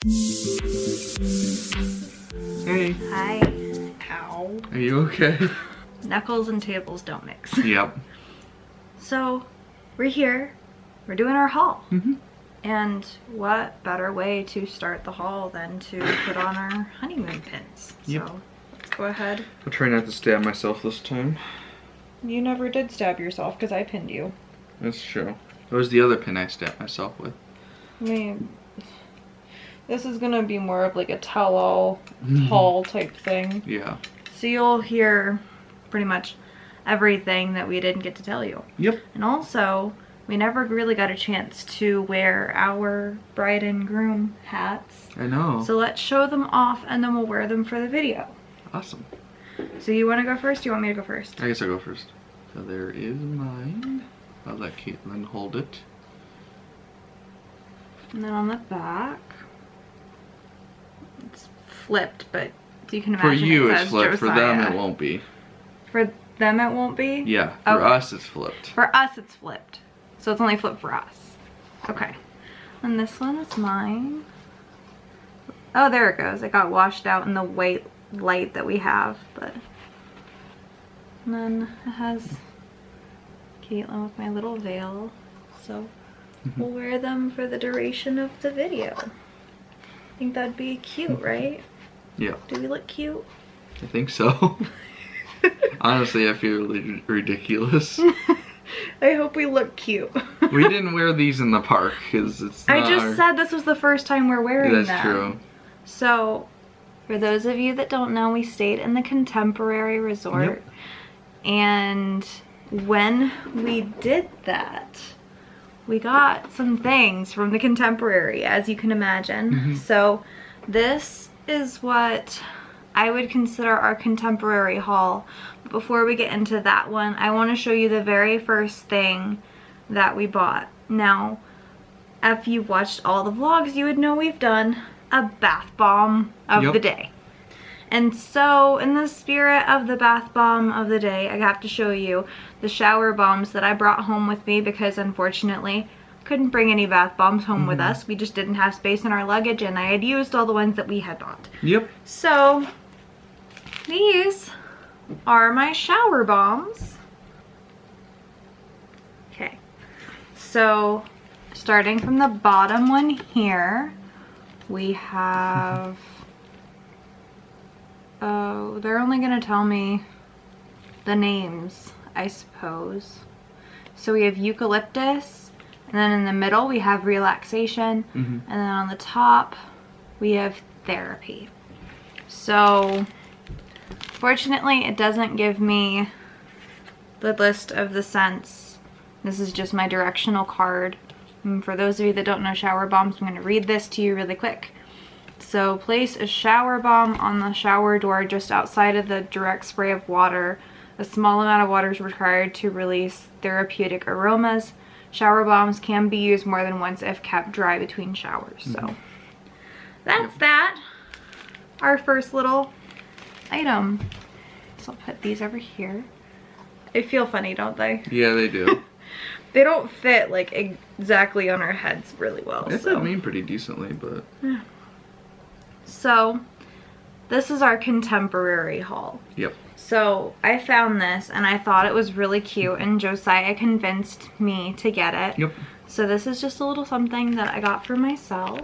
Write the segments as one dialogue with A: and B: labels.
A: Hey.
B: Hi. Ow.
A: Are you okay?
B: Knuckles and tables don't mix.
A: Yep.
B: So, we're here. We're doing our haul.
A: Mm-hmm.
B: And what better way to start the haul than to put on our honeymoon pins?
A: Yep.
B: So, let's go ahead.
A: I'll try not to stab myself this time.
B: You never did stab yourself because I pinned you.
A: That's true. That was the other pin I stabbed myself with.
B: I mean, this is gonna be more of like a tell-all haul type thing.
A: Yeah.
B: So you'll hear pretty much everything that we didn't get to tell you.
A: Yep.
B: And also, we never really got a chance to wear our bride and groom hats.
A: I know.
B: So let's show them off and then we'll wear them for the video.
A: Awesome.
B: So you want to go first? Or you want me to go first?
A: I guess I'll go first. So there is mine. I'll let Caitlin hold it.
B: And then on the back, it's flipped, but you can imagine
A: For you
B: it
A: it's
B: says
A: flipped, for them
B: Josiah.
A: it won't be.
B: For them it won't be?
A: Yeah, for
B: Okay.
A: us it's flipped.
B: For us it's flipped. So it's only flipped for us. Okay. And this one is mine. Oh, there it goes. It got washed out in the white light that we have, but... And then it has Caitlin with my little veil. So we'll wear them for the duration of the video. I think that'd be cute, right?
A: Yeah,
B: Do we look cute?
A: I think so. Honestly, I feel really ridiculous.
B: I hope we look cute.
A: We didn't wear these in the park because it's not
B: I just said this was the first time we're wearing them.
A: That's true.
B: So, for those of you that don't know, we stayed in the Contemporary Resort.
A: Yep.
B: And when we did that, we got some things from the Contemporary, as you can imagine. So, this is what I would consider our Contemporary haul. But before we get into that one, I want to show you the very first thing that we bought. Now, if you've watched all the vlogs, you would know we've done a bath bomb of the day. And so, in the spirit of the bath bomb of the day, I have to show you the shower bombs that I brought home with me because, unfortunately, couldn't bring any bath bombs home with us. We just didn't have space in our luggage, and I had used all the ones that we had bought.
A: Yep.
B: So, these are my shower bombs. Okay. So, starting from the bottom one here, we have... Oh, they're only gonna tell me the names, I suppose. So we have eucalyptus, and then in the middle we have relaxation, and then on the top we have therapy. So, fortunately it doesn't give me the list of the scents. This is just my directional card. And for those of you that don't know shower bombs, I'm gonna read this to you really quick. So place a shower bomb on the shower door just outside of the direct spray of water. A small amount of water is required to release therapeutic aromas. Shower bombs can be used more than once if kept dry between showers. So that's that. Our first little item. So I'll put these over here. They feel funny, don't they?
A: Yeah, they do.
B: They don't fit like exactly on our heads really well.
A: They fit me pretty decently, but...
B: Yeah. So, this is our Contemporary haul.
A: Yep.
B: So, I found this and I thought it was really cute and Josiah convinced me to get it.
A: Yep.
B: So this is just a little something that I got for myself.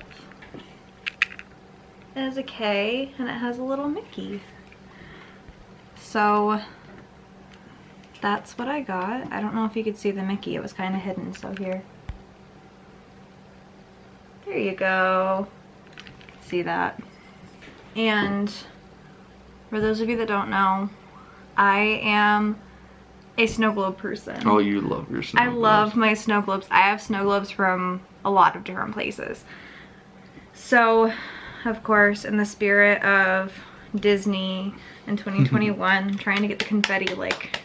B: It has a K and it has a little Mickey. So, that's what I got. I don't know if you could see the Mickey. It was kind of hidden, so here. There you go. See that? And for those of you that don't know, I am a snow globe person.
A: Oh, you love your snow
B: I
A: globes.
B: love my snow globes. I have snow globes from a lot of different places. So, of course, in the spirit of Disney in 2021, trying to get the confetti like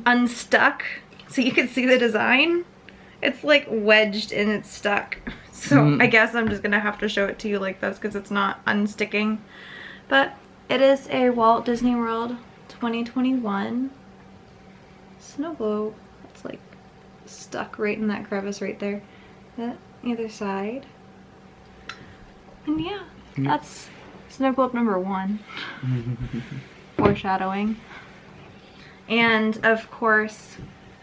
B: unstuck so you can see the design. It's like wedged and it's stuck. So I guess I'm just gonna have to show it to you like this because it's not unsticking. But it is a Walt Disney World 2021 snow globe. It's like stuck right in that crevice right there. That either side. And yeah, that's Snow Globe number 1. Foreshadowing. And of course,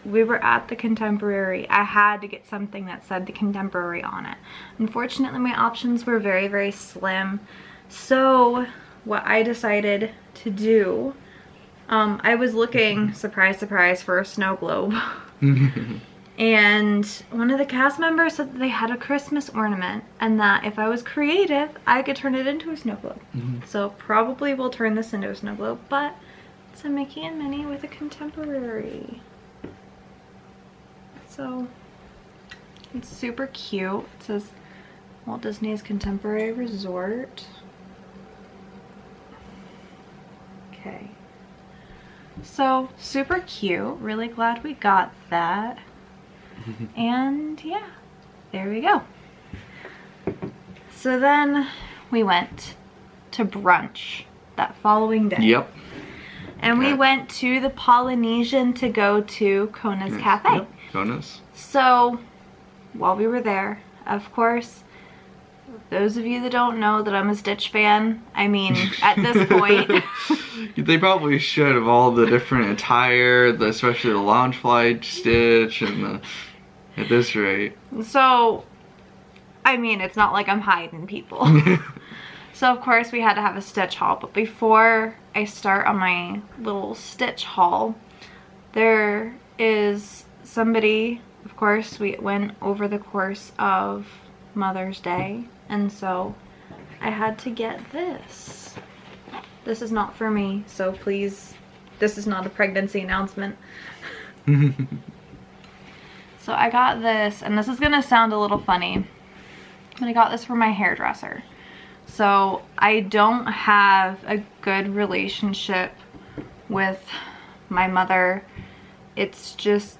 B: we were at the Contemporary. I had to get something that said the Contemporary on it. Unfortunately, my options were very, very slim. So what I decided to do, I was looking, surprise, surprise, for a snow globe. And one of the cast members said that they had a Christmas ornament and that if I was creative, I could turn it into a snow globe. So probably we'll turn this into a snow globe, but it's a Mickey and Minnie with a Contemporary. So it's super cute. It says Walt Disney's Contemporary Resort. Okay. So super cute. Really glad we got that. And yeah, there we go. So then we went to brunch that following day.
A: Yep.
B: And we went to the Polynesian to go to Kona's Cafe.
A: Yep. Kona's.
B: So while we were there, of course, those of you that don't know that I'm a Stitch fan, I mean, at this point.
A: They probably should have all the different attire, especially the Loungefly Stitch and the, at this rate.
B: So, I mean, it's not like I'm hiding people. So of course we had to have a Stitch haul, but before I start on my little Stitch haul, there is somebody, of course, we went over the course of Mother's Day, and so I had to get this. This is not for me, so please, this is not a pregnancy announcement. So I got this, and this is gonna sound a little funny, but I got this for my hairdresser. So I don't have a good relationship with my mother. It's just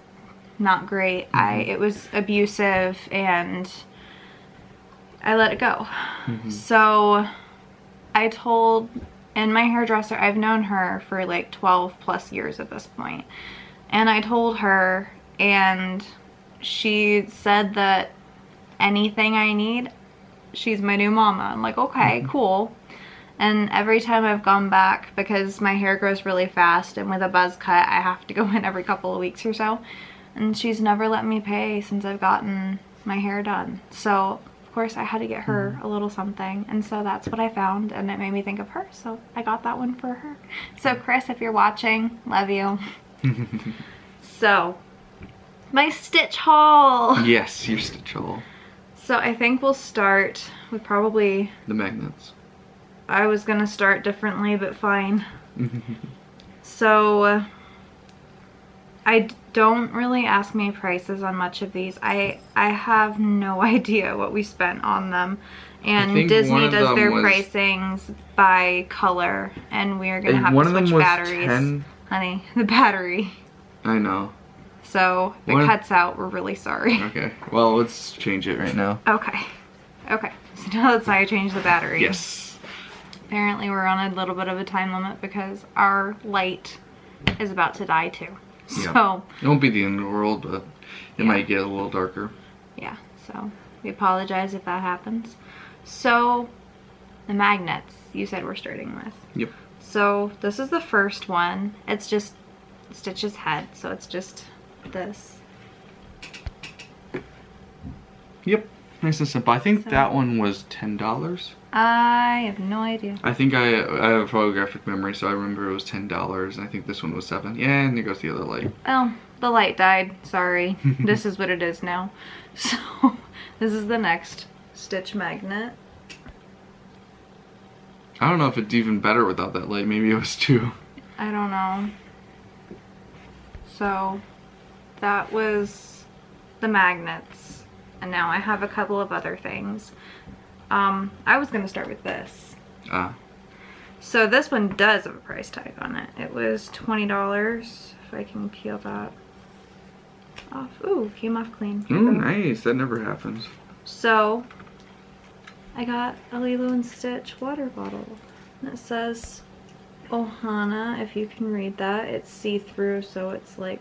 B: not great. It was abusive and I let it go. So I told, and my hairdresser, I've known her for like 12 plus years at this point. And I told her, and she said that anything I need, she's my new mama. I'm like, okay, cool. And every time I've gone back, because my hair grows really fast and with a buzz cut I have to go in every couple of weeks or so, and she's never let me pay since I've gotten my hair done. So of course I had to get her a little something, and so that's what I found, and it made me think of her, so I got that one for her. So Chris, if you're watching, love you. So my Stitch haul.
A: Yes, your Stitch haul.
B: So I think we'll start with probably
A: the magnets.
B: I was gonna start differently, but fine. So don't really ask me prices on much of these. I have no idea what we spent on them. And Disney does their pricings by color, and we are gonna have to switch batteries. 10? Honey, the battery.
A: I know.
B: So if it cuts out, we're really sorry.
A: Okay, well, let's change it right now.
B: Okay. Okay, so now let's I change the battery.
A: Yes.
B: Apparently we're on a little bit of a time limit because our light is about to die too.
A: Yeah.
B: So
A: it won't be the end of the world, but it might get a little darker.
B: Yeah, so we apologize if that happens. So the magnets you said we're starting with.
A: Yep.
B: So this is the first one. It's just Stitch's head, so it's just this.
A: Yep, nice and simple. I think that one was $10.
B: I have no idea.
A: I think I have a photographic memory, so I remember it was $10, and I think this one was $7. Yeah, and there goes the other light.
B: Oh, the light died. Sorry. This is what it is now. So this is the next Stitch magnet.
A: I don't know if it's even better without that light. Maybe it was too.
B: I don't know. So that was the magnets, and now I have a couple of other things. I was gonna start with this. So this one does have a price tag on it. It was $20. If I can peel that off. Ooh, came off clean.
A: Ooh, nice. That never happens.
B: So I got a Lilo and Stitch water bottle, and it says Ohana. If you can read that, it's see-through, so it's like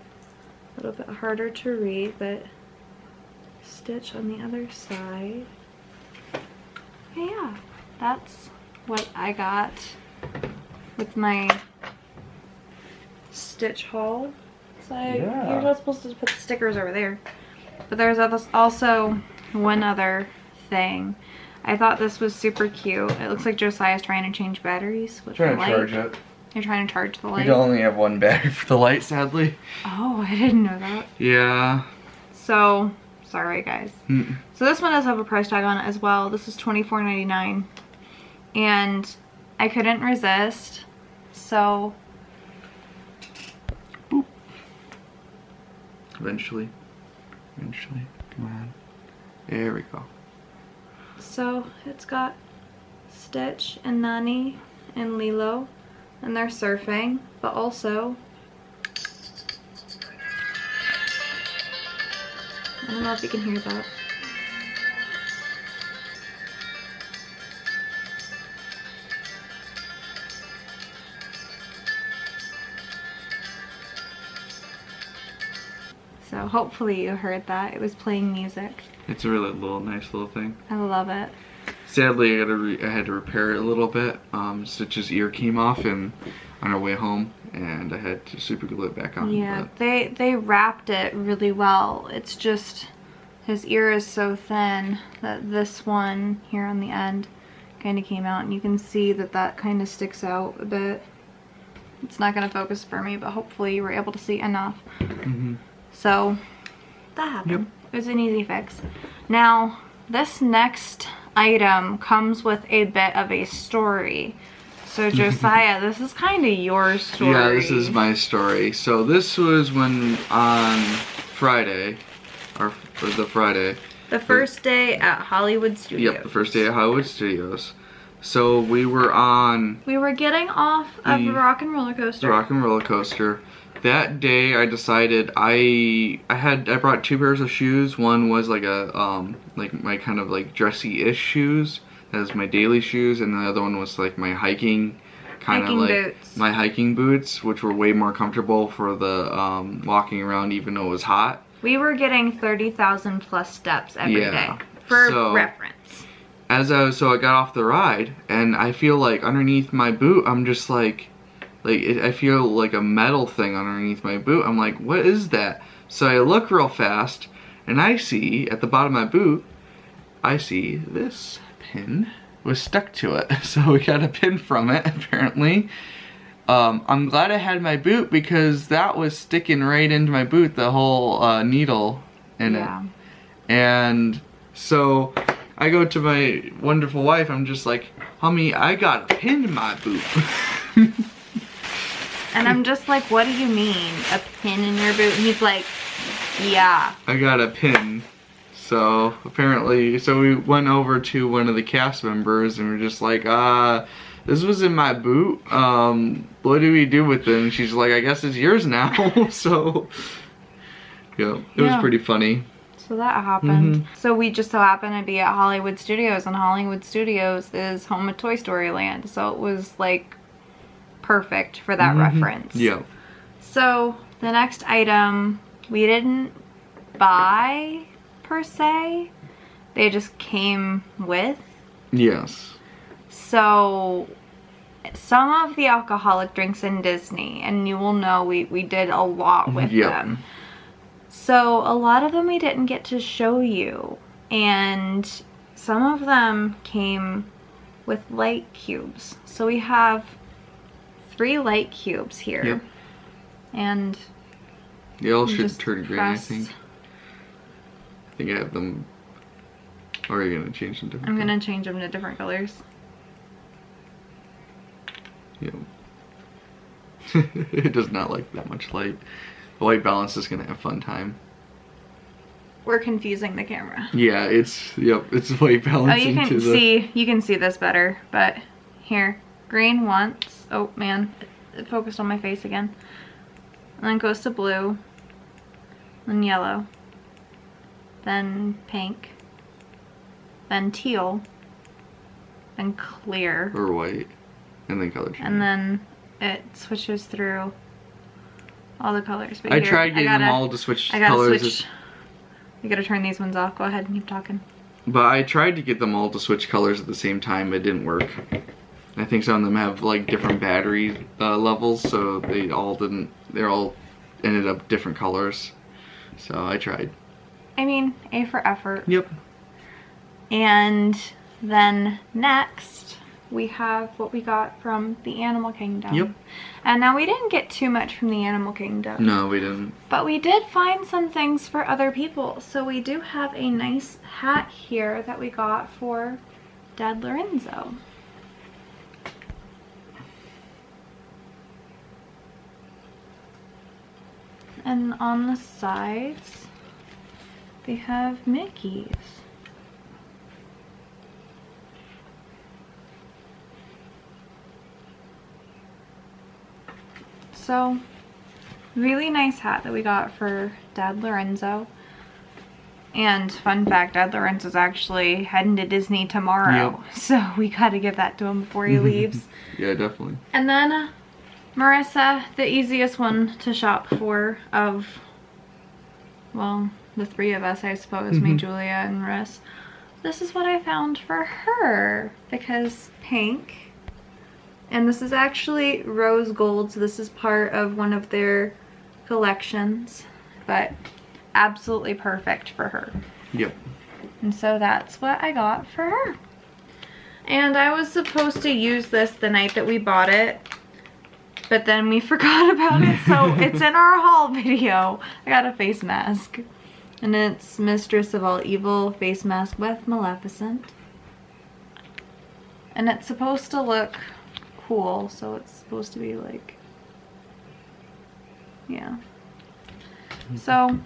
B: a little bit harder to read, but Stitch on the other side. Yeah, that's what I got with my Stitch haul. So you're not supposed to put the stickers over there. But there's also one other thing. I thought this was super cute. It looks like Josiah's trying to change batteries with the light.
A: Trying to charge it.
B: You're trying to charge the light?
A: We only have one battery for the light, sadly.
B: Oh, I didn't know that.
A: Yeah.
B: So, sorry guys. So this one does have a price tag on it as well. This is $24.99. And I couldn't resist. So...
A: Boop. Eventually. Come on. There we go.
B: So it's got Stitch and Nani and Lilo, and they're surfing, but also I don't know if you can hear that. So hopefully you heard that. It was playing music.
A: It's a really nice little thing.
B: I love it.
A: Sadly, I had to repair it a little bit. Stitch's ear came off on our way home, and I had to super glue it back on.
B: Yeah, they wrapped it really well. It's just his ear is so thin that this one here on the end kind of came out, and you can see that kind of sticks out a bit. It's not going to focus for me, but hopefully you were able to see enough. So that happened.
A: Yep.
B: It was an easy fix. Now, this next item comes with a bit of a story. So Josiah, this is kind of your story.
A: Yeah, this is my story. So this was when on Friday, or the Friday.
B: The first day at Hollywood Studios.
A: Yep, the first day at Hollywood Studios. So we were
B: getting off of the Rock and Roller Coaster.
A: The Rock and Roller Coaster. That day I decided I brought 2 pairs of shoes. One was like a like my kind of like dressy-ish shoes. That was my daily shoes, and the other one was like my hiking
B: boots.
A: My hiking boots, which were way more comfortable for the walking around even though it was hot.
B: We were getting 30,000 plus steps every day. For reference.
A: I got off the ride, and I feel like underneath my boot I'm just I feel like a metal thing underneath my boot. I'm like, what is that? So I look real fast, and I see at the bottom of my boot, I see this pin was stuck to it. So we got a pin from it, apparently. I'm glad I had my boot because that was sticking right into my boot, the whole needle in it. And so I go to my wonderful wife, I'm just like, homie, I got a pin in my boot.
B: And I'm just like, what do you mean, a pin in your boot? And he's like, yeah. I got
A: a pin. So apparently, we went over to one of the cast members and we're just like, this was in my boot. What do we do with it? And she's like, I guess it's yours now. So, yeah, it was pretty funny.
B: So that happened. So we just so happened to be at Hollywood Studios, and Hollywood Studios is home of Toy Story Land. So it was like perfect for that reference.
A: Yeah.
B: So the next item we didn't buy per se. They just came with.
A: Yes.
B: So some of the alcoholic drinks in Disney, and you will know we did a lot with them. So a lot of them we didn't get to show you, and some of them came with light cubes. So we have 3 light cubes here.
A: Yep.
B: And
A: they all should turn green, I think. I think I have them. Or are you going to change them to different
B: I'm going to change them to different colors.
A: Yep. It does not like that much light. The white balance is going to have a fun time.
B: We're confusing the camera.
A: Yeah, it's white balancing.
B: Oh, you can see this better, but here. Green once. Oh man, it focused on my face again. And then goes to blue. Then yellow. Then pink. Then teal. Then clear.
A: Or white. And then color change.
B: And then it switches through all the colors. But
A: I tried getting them all to switch colors.
B: You gotta turn these ones off. Go ahead and keep talking.
A: But I tried to get them all to switch colors at the same time. It didn't work. I think some of them have like different battery levels, so they all ended up different colors. So I tried.
B: I mean, A for effort.
A: Yep.
B: And then next, we have what we got from the Animal Kingdom.
A: Yep.
B: And now we didn't get too much from the Animal Kingdom.
A: No, we didn't.
B: But we did find some things for other people. So we do have a nice hat here that we got for Dad Lorenzo. And on the sides, they have Mickeys. So, really nice hat that we got for Dad Lorenzo. And fun fact, Dad Lorenzo's actually heading to Disney tomorrow. Yep. So we gotta give that to him before he leaves.
A: Yeah, definitely.
B: And then Marissa, the easiest one to shop for of, well, the three of us, I suppose, me, Julia, and Marissa. This is what I found for her, because pink, and this is actually rose gold, so this is part of one of their collections, but absolutely perfect for her.
A: Yep.
B: And so that's what I got for her. And I was supposed to use this the night that we bought it, but then we forgot about it, so it's in our haul video. I got a face mask. And it's Mistress of All Evil face mask with Maleficent. And it's supposed to look cool, so it's supposed to be like, yeah. So,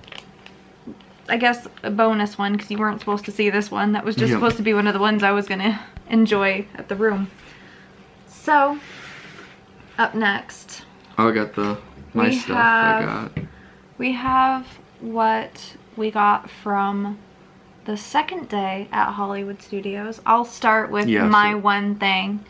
B: I guess a bonus one, because you weren't supposed to see this one. That was just supposed to be one of the ones I was gonna enjoy at the room. So, up next.
A: Oh, I got my stuff I got.
B: We have what we got from the second day at Hollywood Studios. I'll start with my one thing.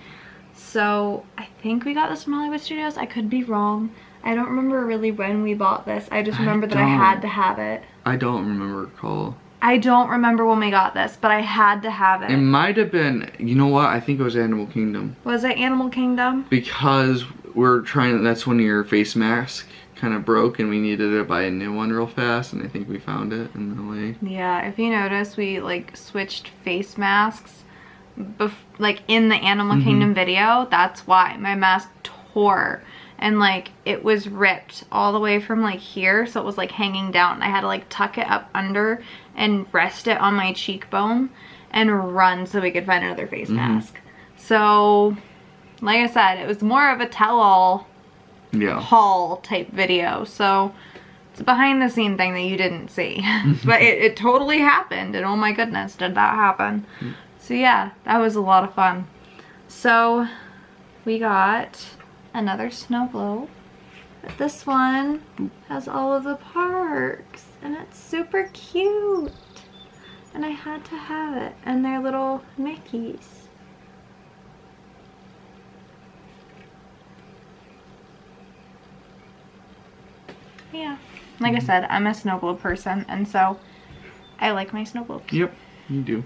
B: So I think we got this from Hollywood Studios. I could be wrong. I don't remember really when we bought this. I just remember that I had to have it.
A: I don't recall.
B: I don't remember when we got this, but I had to have it.
A: It might have been, you know what? I think it was Animal Kingdom.
B: Was it Animal Kingdom?
A: Because that's when your face mask kind of broke and we needed to buy a new one real fast, and I think we found it in the way.
B: Yeah, if you notice, we like switched face masks like in the Animal Kingdom video. That's why my mask tore, and like it was ripped all the way from like here, so it was like hanging down. I had to like tuck it up under and rest it on my cheekbone and run so we could find another face mask. So like I said, it was more of a tell-all haul type video, so it's a behind the scene thing that you didn't see. But it totally happened, and oh my goodness, did that happen. So yeah, that was a lot of fun. So we got another snow globe, but this one has all of the parks, and it's super cute, and I had to have it, and they're little Mickeys. Yeah, like I said, I'm a snow globe person, and so I like my snow globes.
A: Yep, you do.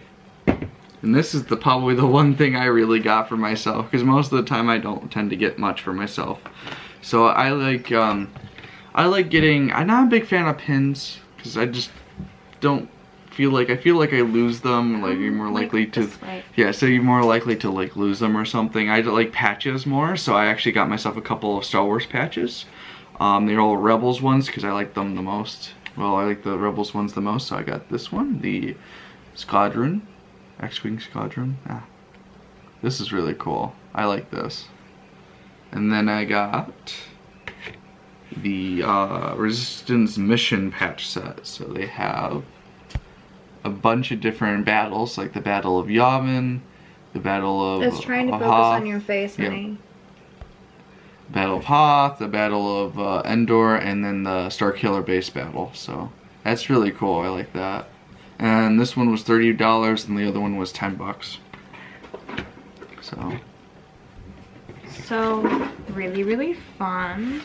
A: And this is probably the one thing I really got for myself, because most of the time I don't tend to get much for myself. So I like getting, I'm not a big fan of pins, because I just don't feel like, I lose them, like you're more likely to, yeah, so you're more likely to like lose them or something. I like patches more, so I actually got myself a couple of Star Wars patches. They're all Rebels ones because I like them the most. Well, I like the Rebels ones the most, so I got this one, the Squadron, X-Wing Squadron. This is really cool. I like this. And then I got the Resistance Mission patch set. So they have a bunch of different battles, like the Battle of Yavin, the Battle of
B: It's trying to focus
A: Hoth.
B: on your face, honey.
A: Battle of Hoth, the Battle of Endor, and then the Starkiller base battle. So that's really cool. I like that. And this one was $30, and the other one was $10.
B: So really, really fun.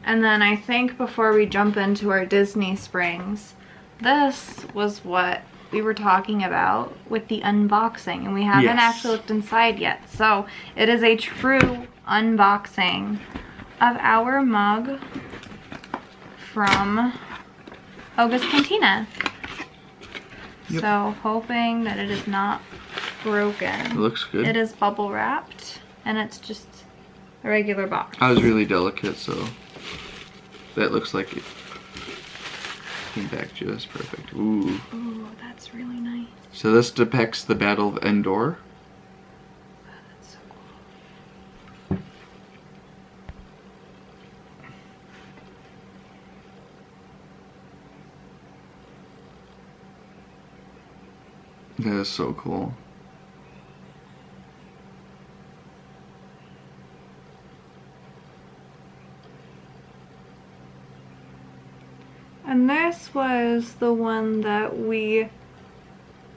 B: And then I think before we jump into our Disney Springs, this was what we were talking about with the unboxing, and we haven't actually looked inside yet. So it is a true unboxing of our mug from Oga's Cantina. Yep. So hoping that it is not broken.
A: It looks good.
B: It is bubble wrapped, and it's just a regular box.
A: I was really delicate, so that looks like it came back just perfect. Ooh.
B: Ooh, that's really nice.
A: So this depicts the Battle of Endor.
B: Oh, that's so cool.
A: That is so cool.
B: And this was the one that we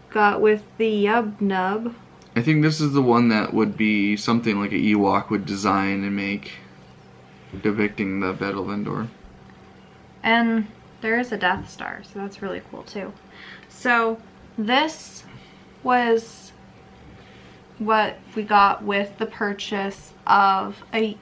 B: got with the Yub Nub.
A: I think this is the one that would be something like an Ewok would design and make, depicting the Battle of Endor.
B: And there is a Death Star, so that's really cool too. So this was what we got with the purchase of a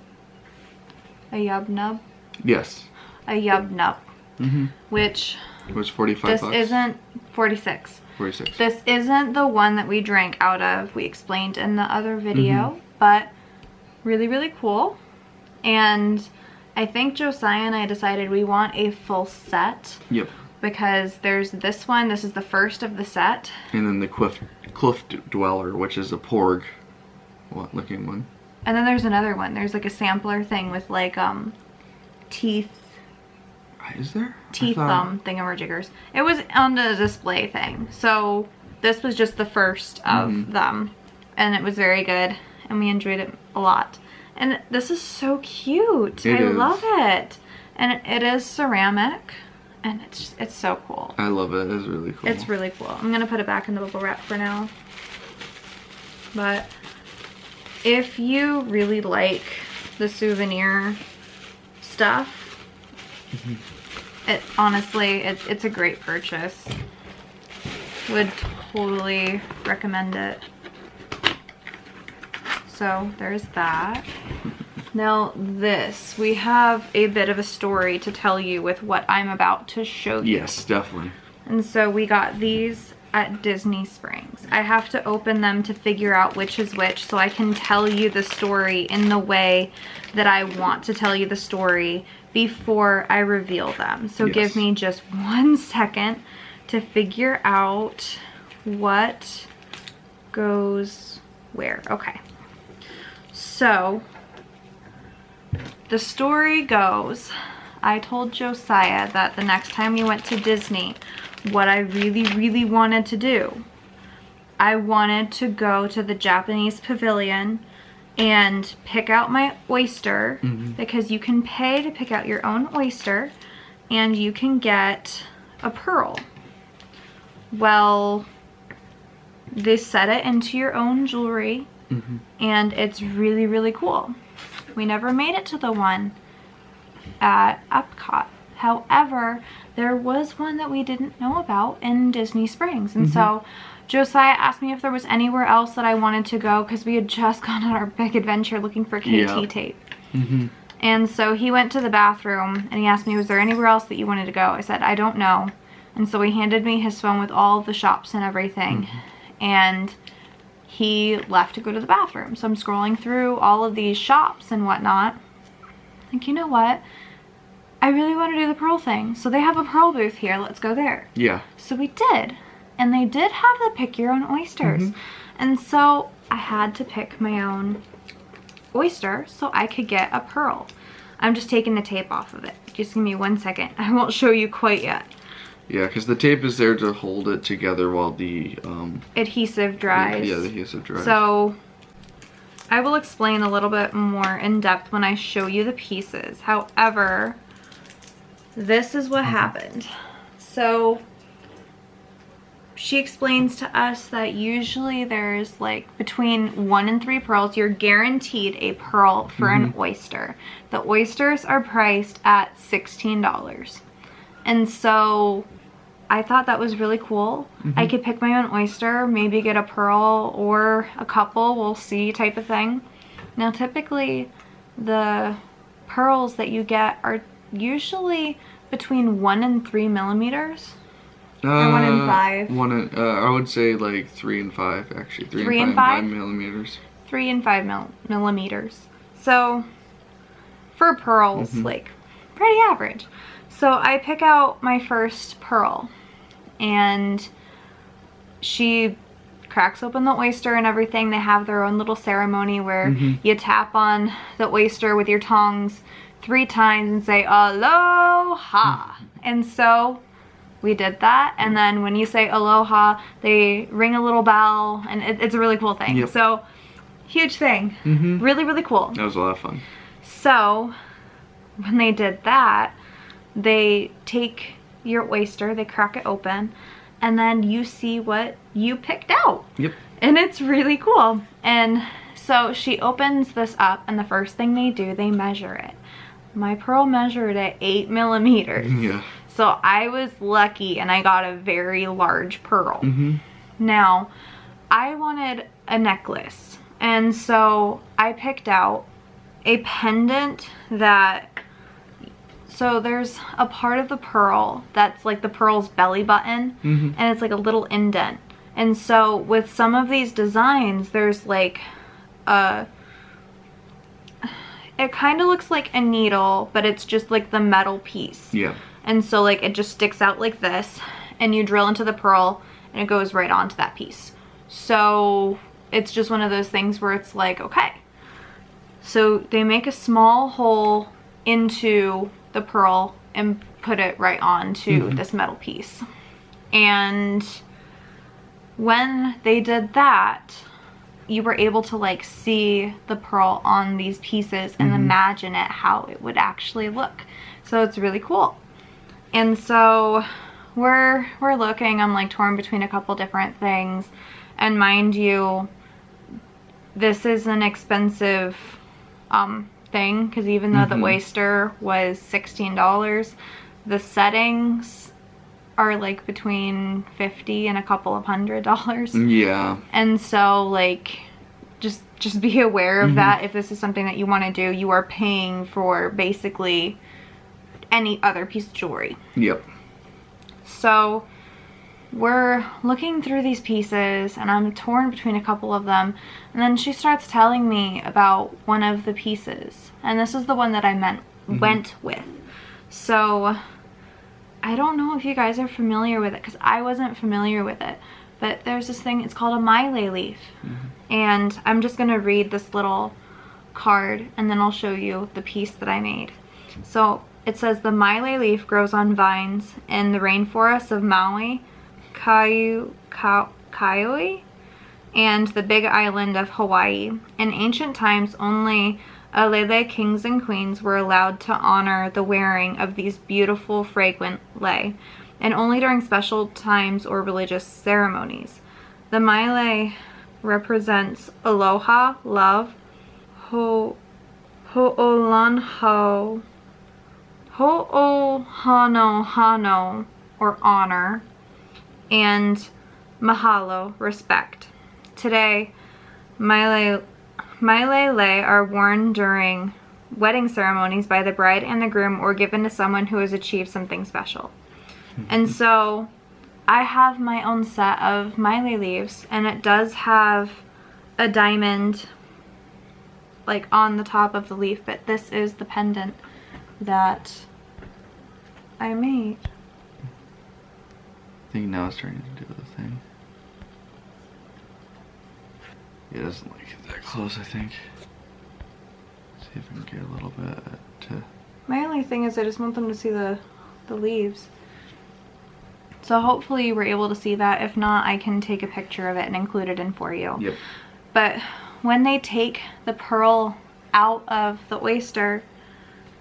B: Yub Nub.
A: Yes.
B: A Yub Nub.
A: Mm-hmm.
B: Which
A: it was 45 bucks.
B: This isn't 46.
A: 46.
B: This isn't the one that we drank out of. We explained in the other video, but really, really cool. And I think Josiah and I decided we want a full set.
A: Yep.
B: Because there's this one. This is the first of the set.
A: And then the Cliff Dweller, which is a porg looking one.
B: And then there's another one. There's like a sampler thing with like teeth.
A: Is there?
B: Teeth thingamajiggers. It was on the display thing. So this was just the first of them. And it was very good. And we enjoyed it a lot. And this is so cute. I love it. And it is ceramic. And it's so cool.
A: I love it. It's really cool.
B: It's really cool. I'm going to put it back in the bubble wrap for now. But if you really like the souvenir stuff, it's a great purchase. Would totally recommend it. So there's that. Now this, we have a bit of a story to tell you with what I'm about to show you.
A: Yes, definitely.
B: And so we got these at Disney Springs. I have to open them to figure out which is which so I can tell you the story in the way that I want to tell you the story before I reveal them. So give me just 1 second to figure out what goes where. Okay. So the story goes, I told Josiah that the next time we went to Disney, what I really, really wanted to do, I wanted to go to the Japanese pavilion and pick out my oyster, because you can pay to pick out your own oyster and you can get a pearl. Well, they set it into your own jewelry and it's really, really cool. We never made it to the one at Epcot. However, there was one that we didn't know about in Disney Springs. And so Josiah asked me if there was anywhere else that I wanted to go, because we had just gone on our big adventure looking for KT tape. And so he went to the bathroom and he asked me, was there anywhere else that you wanted to go? I said, I don't know. And so he handed me his phone with all the shops and everything. And he left to go to the bathroom. So I'm scrolling through all of these shops and whatnot. Like, you know what? I really want to do the pearl thing. So they have a pearl booth here. Let's go there. Yeah. So we did. And they did have the pick your own oysters. And so I had to pick my own oyster so I could get a pearl. I'm just taking the tape off of it. Just give me 1 second. I won't show you quite yet.
A: Yeah, because the tape is there to hold it together while the
B: adhesive dries.
A: Yeah, the adhesive dries.
B: So I will explain a little bit more in depth when I show you the pieces. However, this is what happened. So she explains to us that usually there's like between 1 and 3 pearls. You're guaranteed a pearl for an oyster. The oysters are priced at $16. And so I thought that was really cool. I could pick my own oyster, maybe get a pearl or a couple, we'll see, type of thing. Now typically the pearls that you get are usually between 1 and 3 millimeters. Or 1 and 5.
A: I would say like 3 and 5 actually.
B: 3 and 5
A: millimeters.
B: 3 and 5 millimeters. So for pearls, like pretty average. So I pick out my first pearl and she cracks open the oyster and everything. They have their own little ceremony where you tap on the oyster with your tongs 3 times and say aloha. And so we did that, and then when you say aloha, they ring a little bell, and it's a really cool thing.
A: Yep.
B: So huge thing. Really, really cool.
A: That was a lot of fun.
B: So when they did that, they take your oyster, they crack it open, and then you see what you picked out.
A: Yep.
B: And it's really cool. And so she opens this up, and the first thing they do, they measure it. My pearl measured at 8 millimeters.
A: Yeah.
B: So I was lucky and I got a very large pearl. Now, I wanted a necklace. And so I picked out a pendant that, so there's a part of the pearl that's like the pearl's belly button, and it's like a little indent. And so with some of these designs, there's like it kind of looks like a needle, but it's just like the metal piece.
A: Yeah.
B: And so like it just sticks out like this, and you drill into the pearl and it goes right onto that piece. So it's just one of those things where it's like, okay. So they make a small hole into the pearl and put it right onto this metal piece. And when they did that, you were able to like see the pearl on these pieces and imagine it, how it would actually look. So it's really cool. And so we're looking, I'm like torn between a couple different things. And mind you, this is an expensive thing, because even though the oyster was $16, the settings are like between $50 and a couple of $100.
A: Yeah.
B: And so like just be aware of that. If this is something that you want to do, you are paying for basically any other piece of jewelry.
A: Yep.
B: So we're looking through these pieces and I'm torn between a couple of them, and then she starts telling me about one of the pieces, and this is the one that I went with. So I don't know if you guys are familiar with it, because I wasn't familiar with it, but there's this thing, it's called a Maile leaf. And I'm just gonna read this little card and then I'll show you the piece that I made. So it says, the Maile leaf grows on vines in the rainforests of Maui, Kauai, and the Big Island of Hawaii. In ancient times, only Alele kings and queens were allowed to honor the wearing of these beautiful fragrant lei, and only during special times or religious ceremonies. The Maile represents aloha, love, ho'ohanohano, or honor, and mahalo, respect. Today, Maile lei are worn during wedding ceremonies by the bride and the groom, or given to someone who has achieved something special. And so I have my own set of Maile leaves, and it does have a diamond like on the top of the leaf, but this is the pendant that I made.
A: I think now it's starting to do the thing. It doesn't like it that close, I think. See if I can get a little bit to...
B: My only thing is I just want them to see the leaves. So hopefully you were able to see that. If not, I can take a picture of it and include it in for you.
A: Yep.
B: But when they take the pearl out of the oyster,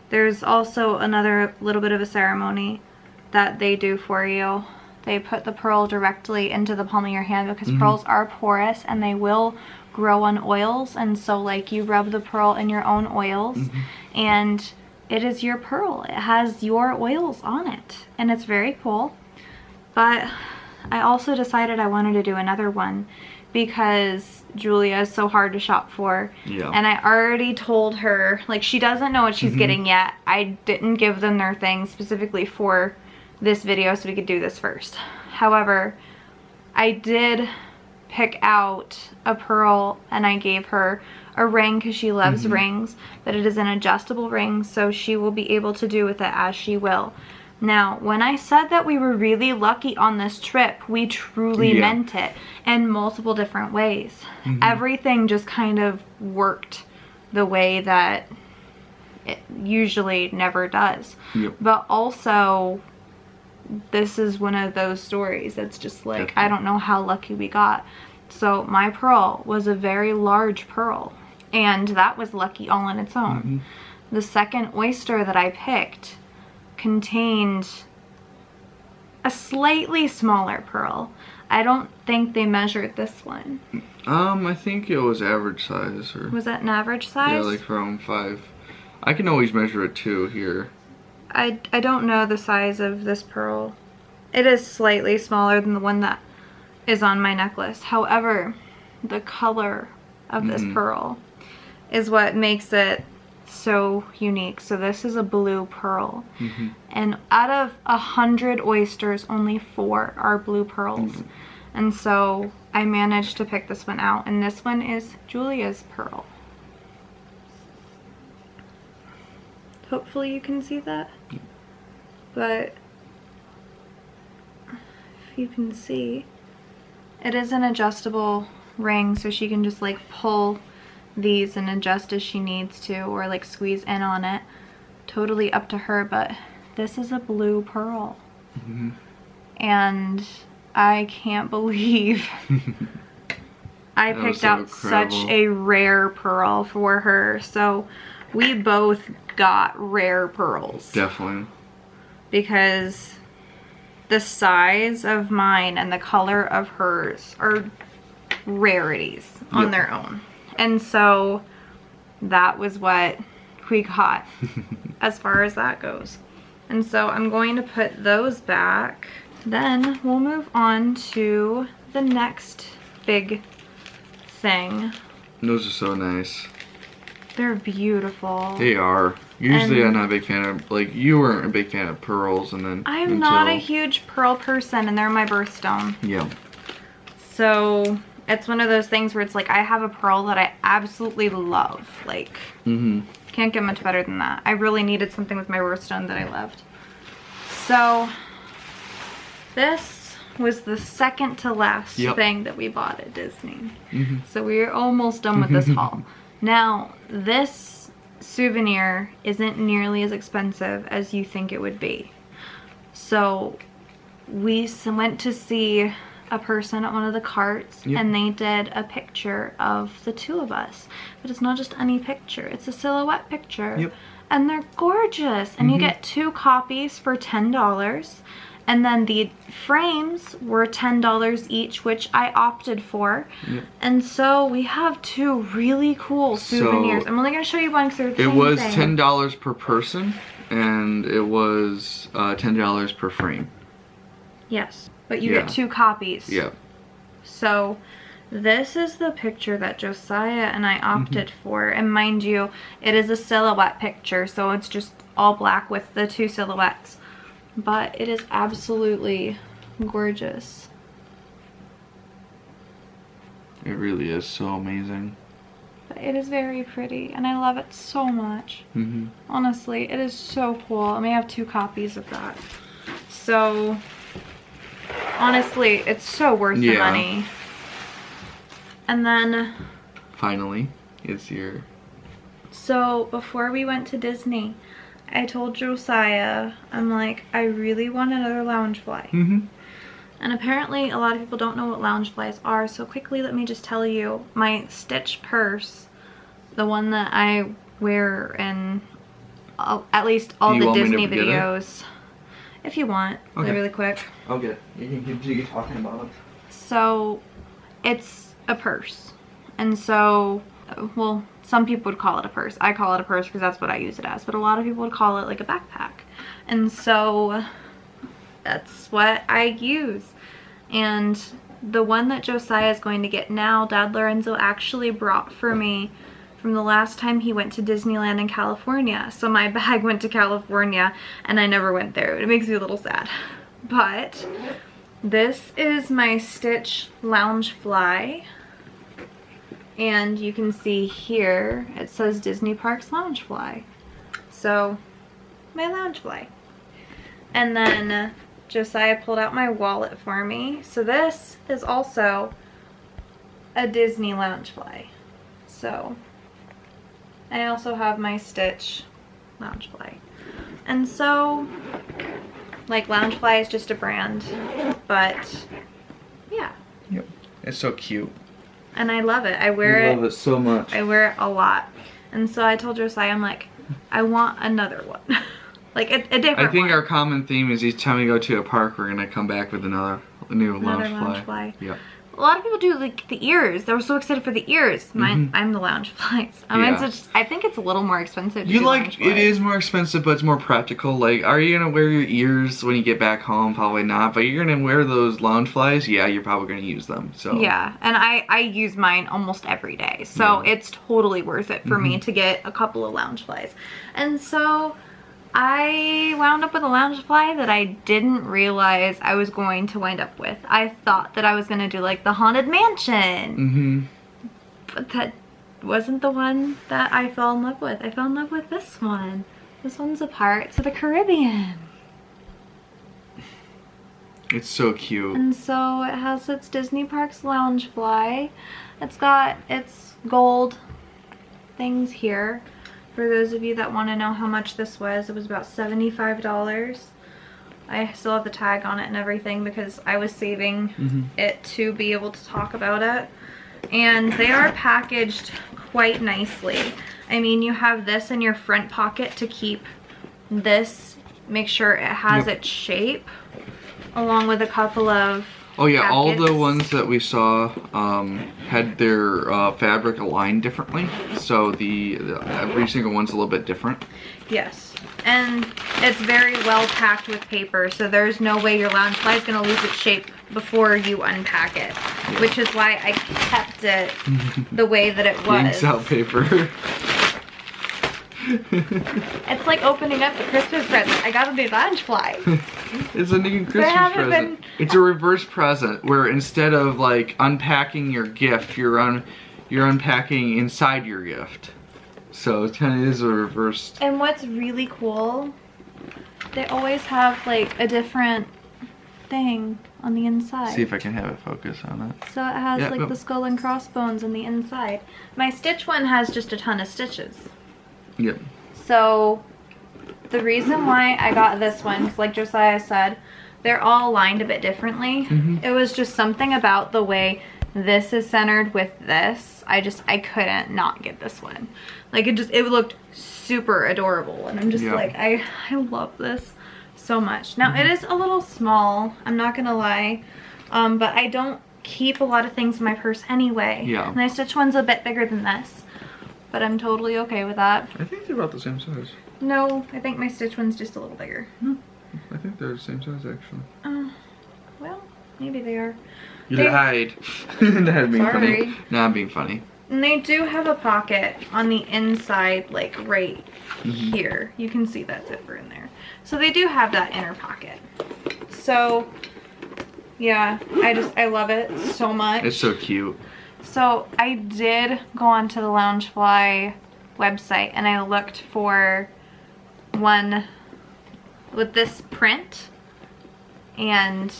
B: there's also another little bit of a ceremony that they do for you. They put the pearl directly into the palm of your hand, because pearls are porous and they will grow on oils. And so like you rub the pearl in your own oils and it is your pearl. It has your oils on it and it's very cool. But I also decided I wanted to do another one because Julia is so hard to shop for.
A: Yeah.
B: And I already told her, like, she doesn't know what she's getting yet. I didn't give them their things specifically for this video so we could do this first. However, I did pick out a pearl and I gave her a ring because she loves rings, but it is an adjustable ring, so she will be able to do with it as she will. Now, when I said that we were really lucky on this trip, we truly meant it in multiple different ways. Everything just kind of worked the way that it usually never does. But also, this is one of those stories that's just like, I don't know how lucky we got. So my pearl was a very large pearl, and that was lucky all on its own. The second oyster that I picked contained a slightly smaller pearl. I don't think they measured this one.
A: I think it was average size. Or
B: Was that an average size?
A: yeah, like around 5. I can always measure it too here.
B: I don't know the size of this pearl. It is slightly smaller than the one that is on my necklace. However, the color of this pearl is what makes it so unique. So this is a blue pearl. And out of 100 oysters, only 4 are blue pearls. And so I managed to pick this one out, and this one is Julia's pearl. Hopefully you can see that. But if you can see, it is an adjustable ring, so she can just like pull these and adjust as she needs to, or like squeeze in on it. Totally up to her, but this is a blue pearl. And I can't believe I picked out such a rare pearl for her. So we both got rare pearls.
A: Definitely.
B: Because the size of mine and the color of hers are rarities on their own. And so that was what we got as far as that goes. And so I'm going to put those back. Then we'll move on to the next big thing.
A: Those are so nice.
B: They're beautiful.
A: They are. Usually I'm not a big fan of, like, you weren't a big fan of pearls, and then
B: I'm not a huge pearl person, and they're my birthstone.
A: Yeah.
B: So it's one of those things where it's like, I have a pearl that I absolutely love. Like, can't get much better than that. I really needed something with my birthstone that I loved. So this was the second to last thing that we bought at Disney. So we're almost done with this haul. Now, this souvenir isn't nearly as expensive as you think it would be. So we went to see a person at one of the carts, and they did a picture of the two of us. But it's not just any picture, it's a silhouette picture. And they're gorgeous. And you get 2 copies for $10. And then the frames were $10 each, which I opted for. And so we have 2 really cool souvenirs. I'm only going to show you one because they're the same thing.
A: It was $10 per person, and it was $10 per frame.
B: Yes, but you get 2 copies. So this is the picture that Josiah and I opted for. And mind you, it is a silhouette picture, so it's just all black with the 2 silhouettes. But it is absolutely gorgeous.
A: It really is so amazing.
B: But it is very pretty, and I love it so much. Honestly, it is so cool. I may have 2 copies of that. So, honestly, it's so worth the money. And then
A: finally, it's your...
B: So, before we went to Disney, I told Josiah, I'm like, I really want another Loungefly. And apparently a lot of people don't know what Loungeflies are, so quickly let me just tell you, my Stitch purse, the one that I wear in at least all the Disney videos, if you want, really quick.
A: I'll get it. You can continue talking about it.
B: So, it's a purse. And so, well, some people would call it a purse. I call it a purse because that's what I use it as. But a lot of people would call it like a backpack. And so that's what I use. And the one that Josiah is going to get now, Dad Lorenzo actually brought for me from the last time he went to Disneyland in California. So my bag went to California and I never went there. It makes me a little sad. But this is my Stitch Loungefly. And you can see here, it says Disney Parks Loungefly. So, my Loungefly. And then Josiah pulled out my wallet for me. So this is also a Disney Loungefly. So, I also have my Stitch Loungefly. And so, like, Loungefly is just a brand, but yeah.
A: Yep. It's so cute.
B: And I love it. I wear it.
A: I love it so much.
B: I wear it a lot. And so I told Josiah, I'm like, I want another one. Like a different one.
A: I think our common theme is each time we go to a park, we're gonna come back with another new Loungefly. Yep.
B: A lot of people do like the ears. They were so excited for the ears. I'm the Loungeflies. I think it's a little more expensive.
A: You like it is more expensive, but it's more practical. Like, are you gonna wear your ears when you get back home? Probably not. But you're gonna wear those Loungeflies. Yeah, you're probably gonna use them. So
B: yeah, and I use mine almost every day, so it's totally worth it for me to get a couple of Loungeflies. And so I wound up with a Loungefly that I didn't realize I was going to wind up with. I thought that I was going to do like the Haunted Mansion. But that wasn't the one that I fell in love with. I fell in love with this one. This one's a Pirates of the Caribbean.
A: It's so cute.
B: And so it has its Disney Parks Loungefly. It's got its gold things here. For those of you that want to know how much this was, it was about $75. I still have the tag on it and everything because I was saving it to be able to talk about it. And they are packaged quite nicely. I mean, you have this in your front pocket to keep this, make sure it has its shape, along with a couple of
A: oh yeah,
B: packets.
A: all the ones that we saw had their fabric aligned differently, so every single one's a little bit different.
B: Yes, and it's very well packed with paper, so there's no way your Loungefly is going to lose its shape before you unpack it, which is why I kept it the way that it was.
A: Inks out paper.
B: It's like opening up a Christmas present. I got a new Loungefly.
A: It's a new Christmas present. It's a reverse present where instead of like unpacking your gift, you're unpacking inside your gift. So it kind of is a reverse.
B: And what's really cool, they always have like a different thing on the inside.
A: See if I can have it focus on it.
B: So it has like the skull and crossbones on the inside. My Stitch one has just a ton of stitches.
A: Yep.
B: So the reason why I got this one, because like Josiah said, they're all aligned a bit differently. It was just something about the way this is centered with this. I couldn't not get this one. Like it looked super adorable, and I'm just like, I love this so much. Now it is a little small, I'm not gonna lie, but I don't keep a lot of things in my purse anyway.
A: Yeah.
B: My Stitch one's a bit bigger than this. But I'm totally okay with that.
A: I think they're about the same size.
B: No, I think my Stitch one's just a little bigger.
A: I think they're the same size actually.
B: Well, maybe they are.
A: You lied. That being
B: Sorry.
A: funny. No, I'm being funny.
B: And they do have a pocket on the inside, like right here. You can see that zipper in there. So they do have that inner pocket. So, yeah, I love it so much.
A: It's so cute.
B: So I did go onto the Loungefly website and I looked for one with this print, and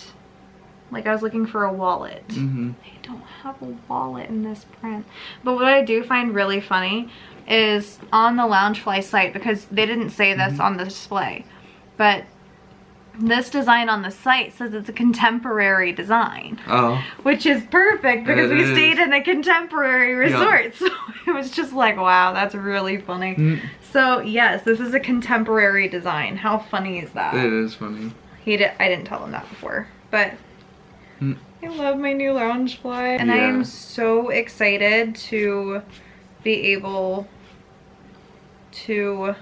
B: like I was looking for a wallet. They don't have a wallet in this print. But what I do find really funny is on the Loungefly site, because they didn't say this on the display, but this design on the site says it's a contemporary design. Oh. Which is perfect because we stayed in a contemporary resort. So it was just like, wow, that's really funny. So yes, this is a contemporary design. How funny is that?
A: It is funny. I
B: didn't tell him that before, but I love my new Loungefly. And I am so excited to be able to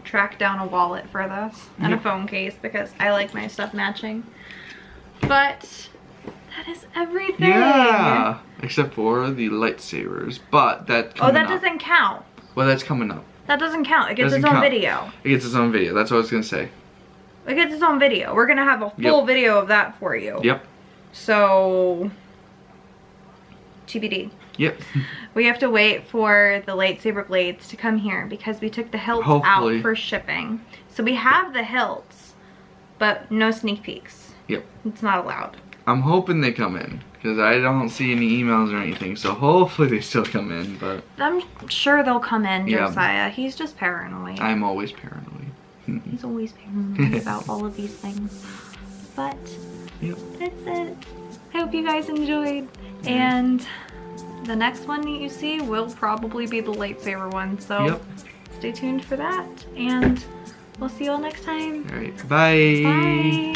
B: track down a wallet for this and a phone case because I like my stuff matching. But that is everything.
A: Yeah, except for the lightsabers, but that.
B: Oh, that doesn't count.
A: Well, that's coming up.
B: That doesn't count. It gets
A: Doesn't
B: its own
A: count.
B: video.
A: It gets its own video. That's what I was gonna say.
B: It gets its own video. We're gonna have a full video of that for you.
A: Yep.
B: So, TBD.
A: Yep.
B: We have to wait for the lightsaber blades to come here because we took the hilts
A: Hopefully.
B: out for shipping. So we have the hilts, but no sneak peeks.
A: Yep.
B: It's not allowed.
A: I'm hoping they come in because I don't see any emails or anything. So hopefully they still come in. But
B: I'm sure they'll come in,
A: Yeah.
B: Josiah. He's just paranoid.
A: I'm always paranoid.
B: He's always paranoid about all of these things. But
A: Yep.
B: that's it. I hope you guys enjoyed. And the next one that you see will probably be the lightsaber one. So
A: Yep.
B: stay tuned for that. And we'll see you all next time.
A: All right. Bye.
B: Bye.